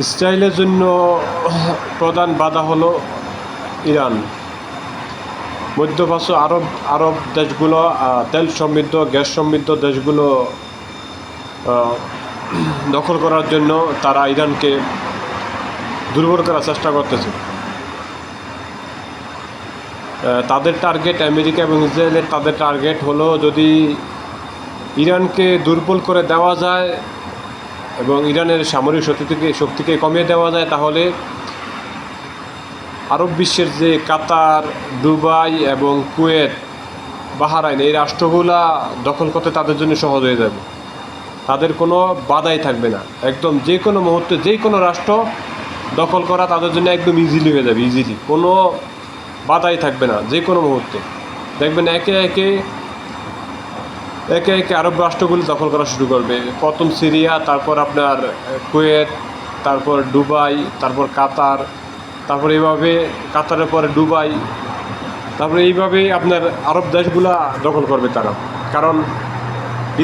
ইসরায়েলের জন্য প্রধান বাধা হলো ইরান। মধ্যপ্রাচ্য আরব দেশগুলো, তেল সমৃদ্ধ গ্যাস সমৃদ্ধ দেশগুলো দখল করার জন্য তারা ইরানকে দুর্বল করার চেষ্টা করতেছে। তাদের টার্গেট, আমেরিকা এবং ইসরায়েলের তাদের টার্গেট হলো, যদি ইরানকে দুর্বল করে দেওয়া যায় এবং ইরানের সামরিক শক্তিকে কমিয়ে দেওয়া যায়, তাহলে আরব বিশ্বের যে কাতার, দুবাই এবং কুয়েত, বাহরাইন, এই রাষ্ট্রগুলা দখল করতে তাদের জন্য সহজ হয়ে যাবে। তাদের কোনো বাধাই থাকবে না। একদম যে কোনো মুহূর্তে যে কোনো রাষ্ট্র দখল করা তাদের জন্য একদম ইজিলি হয়ে যাবে, ইজিলি, কোনো বাধাই থাকবে না। যে কোনো মুহূর্তে দেখবেন একে একে আরব রাষ্ট্রগুলো দখল করা শুরু করবে। প্রথম সিরিয়া, তারপর আপনার কুয়েত, তারপর দুবাই, তারপর কাতার, তারপর এইভাবে কাতারের পরে দুবাই, তারপরে এইভাবে আপনার আরব দেশগুলা দখল করবে তারা। কারণ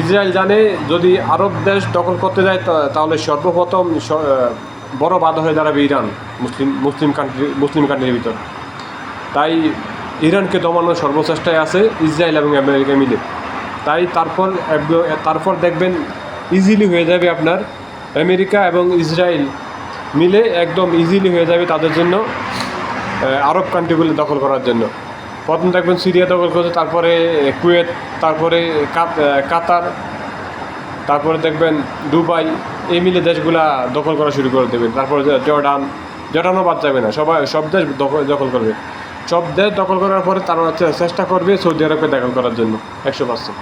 ইসরায়েল জানে, যদি আরব দেশ দখল করতে যায় তাহলে সর্বপ্রথম বড় বাধা হয়ে দাঁড়াবে ইরান, মুসলিম কান্ট্রির ভিতর। তাই ইরানকে দমানোর সর্বচেষ্টায় আছে ইসরায়েল এবং আমেরিকা মিলে। তাই তারপর দেখবেন ইজিলি হয়ে যাবে আপনার আমেরিকা এবং ইসরায়েল মিলে, একদম ইজিলি হয়ে যাবে তাদের জন্য আরব কান্ট্রিগুলো দখল করার জন্য। প্রথম দেখবেন সিরিয়া দখল করছে, তারপরে কুয়েত, তারপরে কাতার, তারপরে দেখবেন দুবাই, এই মিলে দেশগুলা দখল করা শুরু করে দেবেন। তারপরে জর্ডানও বাদ যাবে না, সব দেশ দখল করবে। সব দেশ দখল করার পরে তারা চেষ্টা করবে সৌদি আরবকে দখল করার জন্য 100%।